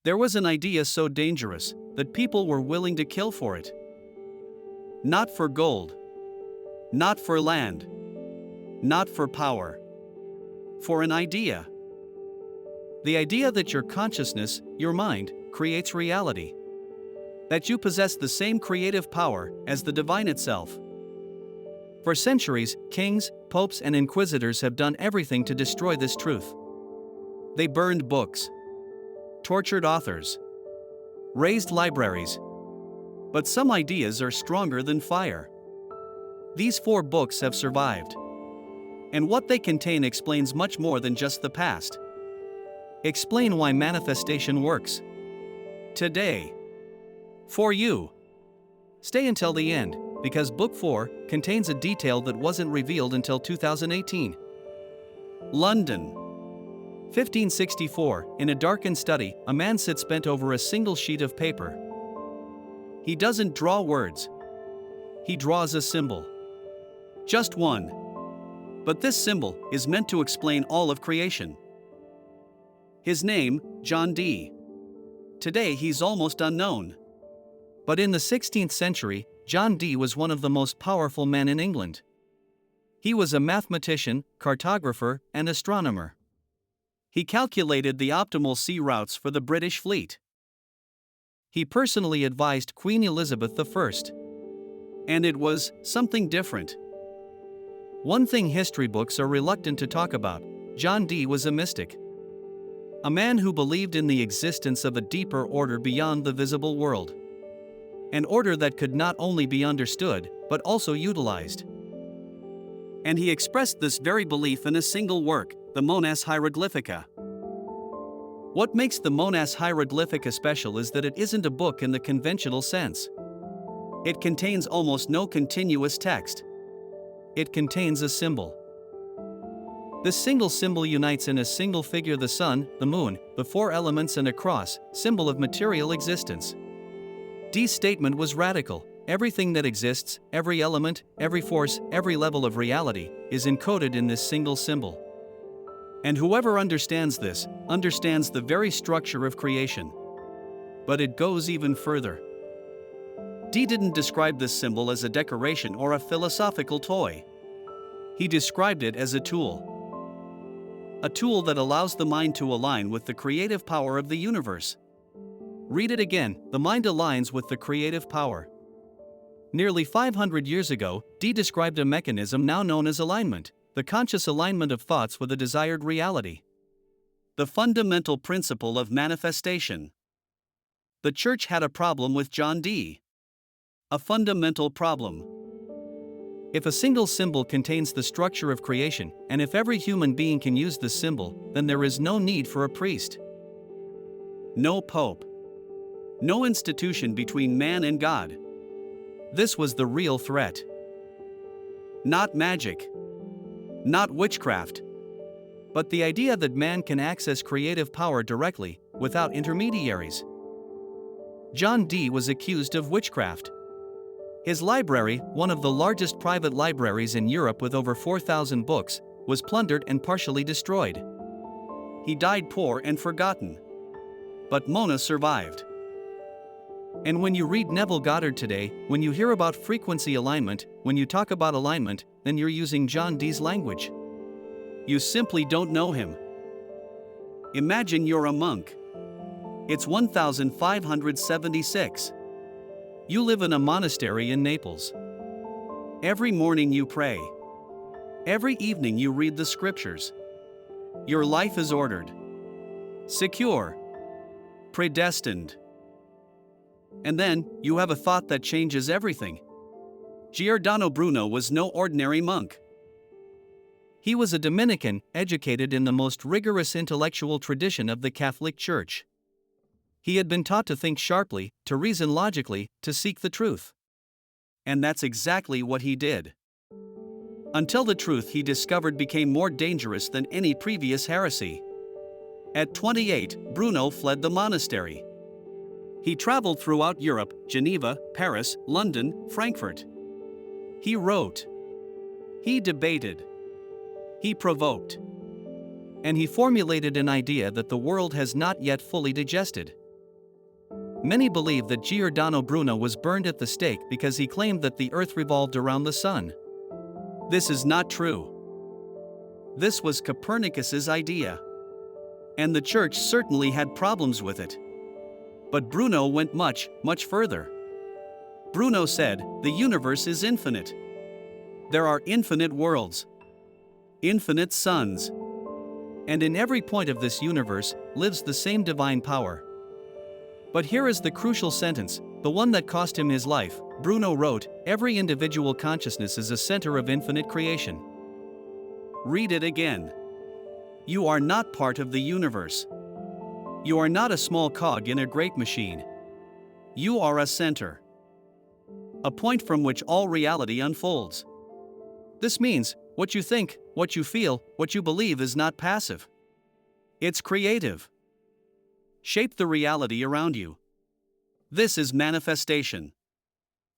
There was an idea so dangerous that people were willing to kill for it. Not for gold. Not for land. Not for power. For an idea. The idea that your consciousness, your mind, creates reality. That you possess the same creative power as the divine itself. For centuries, kings, popes, and inquisitors have done everything to destroy this truth. They burned books, tortured authors, razed libraries. But some ideas are stronger than fire. These 4 books have survived. And what they contain explains much more than just the past. Explain why manifestation works. Today. For you. Stay until the end, because Book 4 contains a detail that wasn't revealed until 2018. London. 1564, in a darkened study, a man sits bent over a single sheet of paper. He doesn't draw words. He draws a symbol. Just one. But this symbol is meant to explain all of creation. His name, John Dee. Today he's almost unknown. But in the 16th century, John Dee was one of the most powerful men in England. He was a mathematician, cartographer, and astronomer. He calculated the optimal sea routes for the British fleet. He personally advised Queen Elizabeth I. And it was something different. One thing history books are reluctant to talk about: John Dee was a mystic. A man who believed in the existence of a deeper order beyond the visible world. An order that could not only be understood, but also utilized. And he expressed this very belief in a single work, the Monas Hieroglyphica. What makes the Monas Hieroglyphica special is that it isn't a book in the conventional sense. It contains almost no continuous text. It contains a symbol. This single symbol unites in a single figure the sun, the moon, the 4 elements, and a cross, symbol of material existence. Dee's statement was radical. Everything that exists, every element, every force, every level of reality, is encoded in this single symbol. And whoever understands this, understands the very structure of creation. But it goes even further. Dee didn't describe this symbol as a decoration or a philosophical toy. He described it as a tool. A tool that allows the mind to align with the creative power of the universe. Read it again: the mind aligns with the creative power. Nearly 500 years ago, Dee described a mechanism now known as alignment, the conscious alignment of thoughts with a desired reality. The fundamental principle of manifestation. The church had a problem with John Dee. A fundamental problem. If a single symbol contains the structure of creation, and if every human being can use this symbol, then there is no need for a priest. No pope. No institution between man and God. This was the real threat. Not magic. Not witchcraft. But the idea that man can access creative power directly, without intermediaries. John Dee was accused of witchcraft. His library, one of the largest private libraries in Europe with over 4,000 books, was plundered and partially destroyed. He died poor and forgotten. But Mona survived. And when you read Neville Goddard today, when you hear about frequency alignment, when you talk about alignment, then you're using John Dee's language. You simply don't know him. Imagine you're a monk. It's 1576. You live in a monastery in Naples. Every morning you pray. Every evening you read the scriptures. Your life is ordered, secure, predestined. And then, you have a thought that changes everything. Giordano Bruno was no ordinary monk. He was a Dominican, educated in the most rigorous intellectual tradition of the Catholic Church. He had been taught to think sharply, to reason logically, to seek the truth. And that's exactly what he did. Until the truth he discovered became more dangerous than any previous heresy. At 28, Bruno fled the monastery. He traveled throughout Europe, Geneva, Paris, London, Frankfurt. He wrote. He debated. He provoked. And he formulated an idea that the world has not yet fully digested. Many believe that Giordano Bruno was burned at the stake because he claimed that the earth revolved around the sun. This is not true. This was Copernicus's idea. And the church certainly had problems with it. But Bruno went much, much further. Bruno said, the universe is infinite. There are infinite worlds, infinite suns. And in every point of this universe lives the same divine power. But here is the crucial sentence, the one that cost him his life. Bruno wrote, every individual consciousness is a center of infinite creation. Read it again. You are not part of the universe. You are not a small cog in a great machine. You are a center. A point from which all reality unfolds. This means, what you think, what you feel, what you believe is not passive. It's creative. Shape the reality around you. This is manifestation.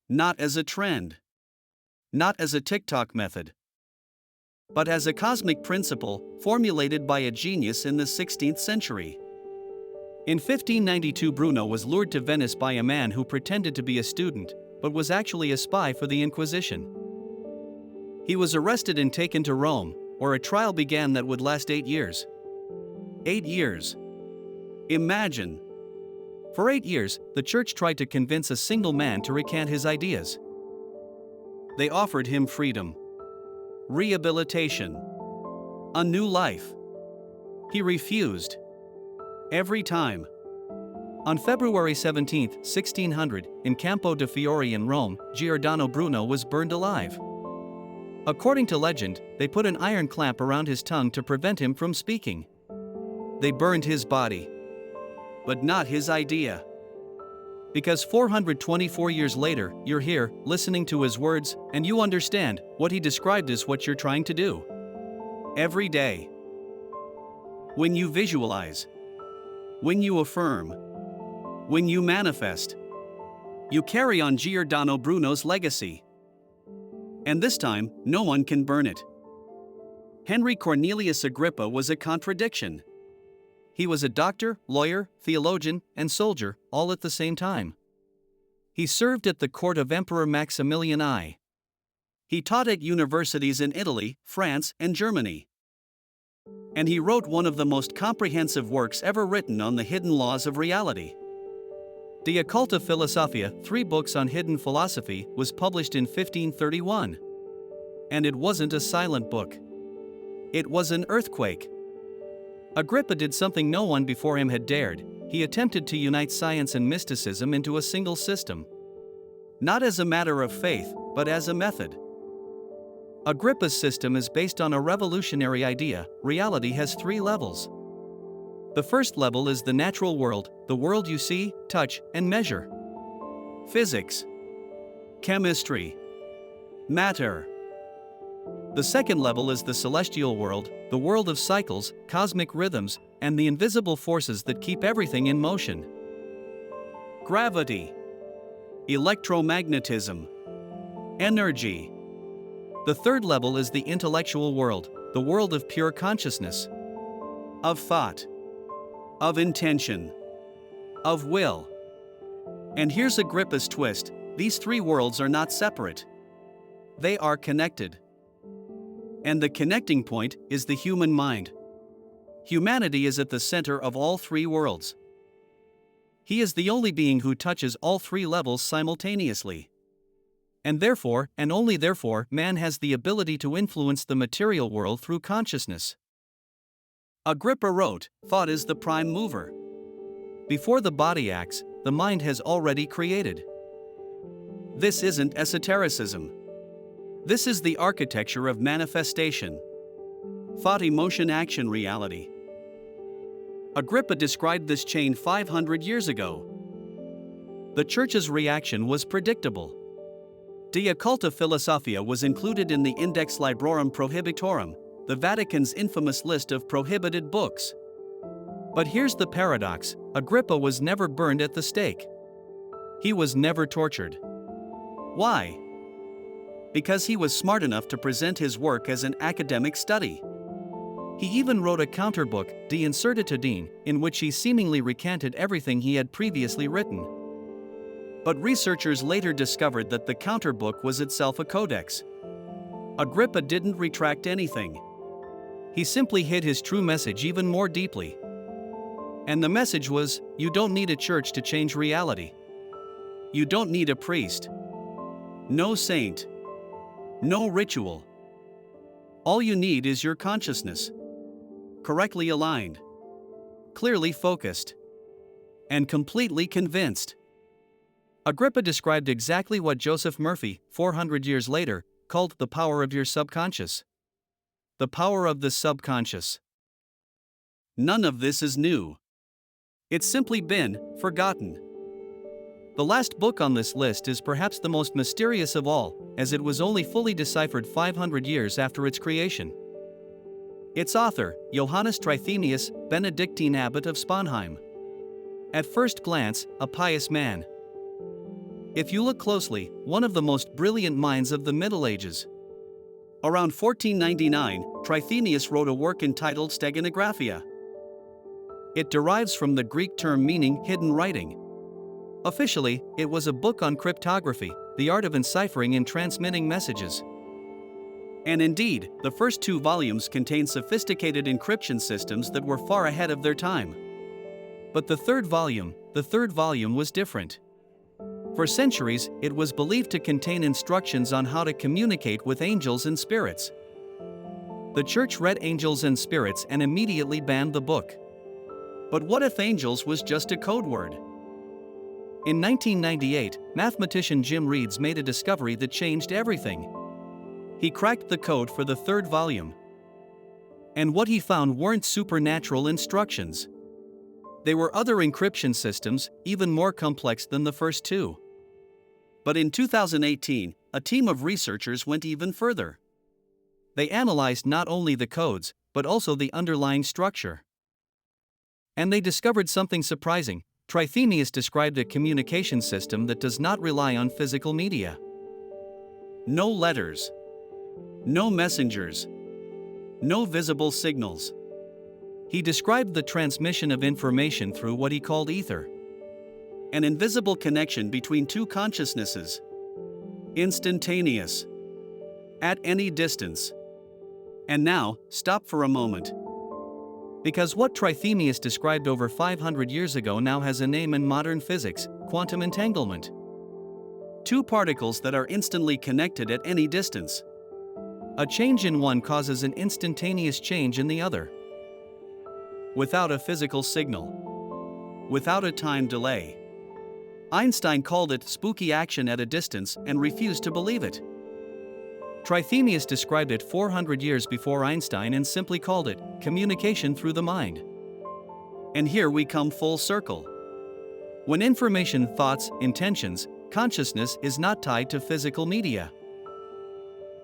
Not as a trend. Not as a TikTok method. But as a cosmic principle formulated by a genius in the 16th century. In 1592, Bruno was lured to Venice by a man who pretended to be a student, but was actually a spy for the Inquisition. He was arrested and taken to Rome, where a trial began that would last 8 years. 8 years. Imagine. For 8 years, the church tried to convince a single man to recant his ideas. They offered him freedom, rehabilitation, a new life. He refused. Every time. On February 17, 1600, in Campo de Fiori in Rome, Giordano Bruno was burned alive. According to legend, they put an iron clamp around his tongue to prevent him from speaking. They burned his body, but not his idea. Because 424 years later, you're here, listening to his words, and you understand what he described as what you're trying to do. Every day. When you visualize, when you affirm, when you manifest, you carry on Giordano Bruno's legacy. And this time, no one can burn it. Henry Cornelius Agrippa was a contradiction. He was a doctor, lawyer, theologian, and soldier, all at the same time. He served at the court of Emperor Maximilian I. He taught at universities in Italy, France, and Germany. And he wrote one of the most comprehensive works ever written on the hidden laws of reality. De Occulta Philosophia, 3 books on hidden philosophy, was published in 1531. And it wasn't a silent book. It was an earthquake. Agrippa did something no one before him had dared. He attempted to unite science and mysticism into a single system. Not as a matter of faith, but as a method. Agrippa's system is based on a revolutionary idea. Reality has 3 levels. The first level is the natural world, the world you see, touch, and measure. Physics, chemistry, matter. The second level is the celestial world, the world of cycles, cosmic rhythms, and the invisible forces that keep everything in motion. Gravity, electromagnetism, energy. The third level is the intellectual world, the world of pure consciousness, of thought, of intention, of will. And here's Agrippa's twist: these 3 worlds are not separate. They are connected. And the connecting point is the human mind. Humanity is at the center of all 3 worlds. He is the only being who touches all 3 levels simultaneously. And therefore, and only therefore, man has the ability to influence the material world through consciousness. Agrippa wrote, thought is the prime mover. Before the body acts, the mind has already created. This isn't esotericism. This is the architecture of manifestation. Thought, emotion, action, reality. Agrippa described this chain 500 years ago. The Church's reaction was predictable. De Occulta Philosophia was included in the Index Librorum Prohibitorum, the Vatican's infamous list of prohibited books. But here's the paradox: Agrippa was never burned at the stake. He was never tortured. Why? Because he was smart enough to present his work as an academic study. He even wrote a counterbook, De Incertitudine, in which he seemingly recanted everything he had previously written. But researchers later discovered that the counterbook was itself a codex. Agrippa didn't retract anything. He simply hid his true message even more deeply. And the message was, you don't need a church to change reality. You don't need a priest. No saint. No ritual. All you need is your consciousness. Correctly aligned. Clearly focused. And completely convinced. Agrippa described exactly what Joseph Murphy, 400 years later, called the power of your subconscious. The power of the subconscious. None of this is new. It's simply been forgotten. The last book on this list is perhaps the most mysterious of all, as it was only fully deciphered 500 years after its creation. Its author, Johannes Trithemius, Benedictine abbot of Sponheim. At first glance, a pious man. If you look closely, one of the most brilliant minds of the Middle Ages. Around 1499, Trithemius wrote a work entitled Steganographia. It derives from the Greek term meaning hidden writing. Officially, it was a book on cryptography, the art of enciphering and transmitting messages. And indeed, the first 2 volumes contained sophisticated encryption systems that were far ahead of their time. But the third volume was different. For centuries, it was believed to contain instructions on how to communicate with angels and spirits. The church read angels and spirits and immediately banned the book. But what if angels was just a code word? In 1998, mathematician Jim Reeds made a discovery that changed everything. He cracked the code for the 3rd volume. And what he found weren't supernatural instructions. They were other encryption systems, even more complex than the first 2. But in 2018, a team of researchers went even further. They analyzed not only the codes, but also the underlying structure. And they discovered something surprising. Trithemius described a communication system that does not rely on physical media. No letters. No messengers. No visible signals. He described the transmission of information through what he called ether. An invisible connection between 2 consciousnesses. Instantaneous. At any distance. And now, stop for a moment. Because what Trithemius described over 500 years ago now has a name in modern physics: quantum entanglement. 2 particles that are instantly connected at any distance. A change in one causes an instantaneous change in the other. Without a physical signal. Without a time delay. Einstein called it spooky action at a distance and refused to believe it. Trithemius described it 400 years before Einstein and simply called it communication through the mind. And here we come full circle. When information, thoughts, intentions, consciousness is not tied to physical media.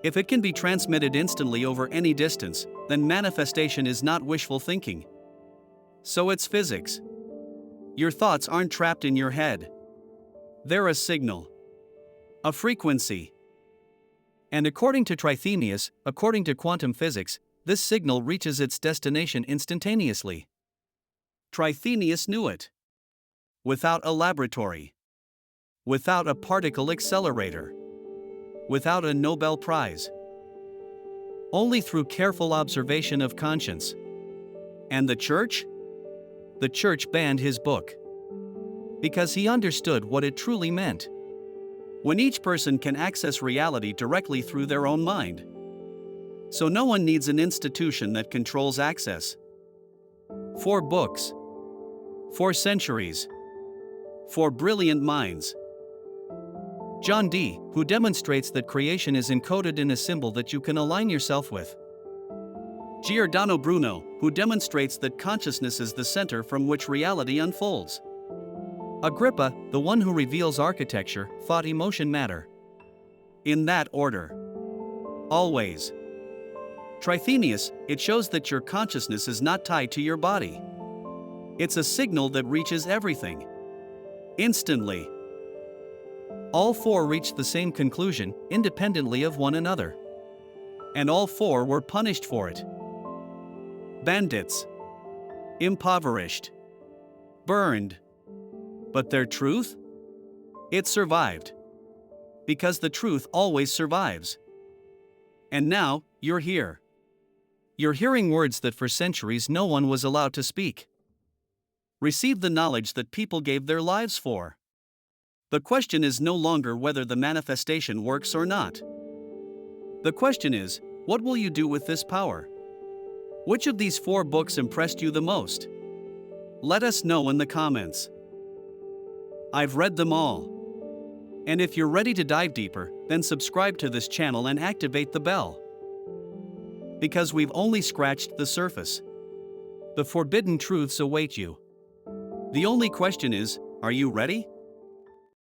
If it can be transmitted instantly over any distance, then manifestation is not wishful thinking. So it's physics. Your thoughts aren't trapped in your head. They're a signal. A frequency. And according to Trithemius, according to quantum physics, this signal reaches its destination instantaneously. Trithemius knew it. Without a laboratory. Without a particle accelerator. Without a Nobel Prize. Only through careful observation of conscience. And the church? The church banned his book. Because he understood what it truly meant. When each person can access reality directly through their own mind. So no one needs an institution that controls access. 4 books. 4 centuries. 4 brilliant minds. John Dee, who demonstrates that creation is encoded in a symbol that you can align yourself with. Giordano Bruno, who demonstrates that consciousness is the center from which reality unfolds. Agrippa, the one who reveals architecture, thought, emotion, matter. In that order. Always. Trithemius, it shows that your consciousness is not tied to your body. It's a signal that reaches everything. Instantly. All 4 reached the same conclusion, independently of one another. And all 4 were punished for it. Bandits. Impoverished. Burned. But their truth? It survived. Because the truth always survives. And now, you're here. You're hearing words that for centuries no one was allowed to speak. Receive the knowledge that people gave their lives for. The question is no longer whether the manifestation works or not. The question is, what will you do with this power? Which of these 4 books impressed you the most? Let us know in the comments. I've read them all. And if you're ready to dive deeper, then subscribe to this channel and activate the bell. Because we've only scratched the surface. The forbidden truths await you. The only question is, are you ready?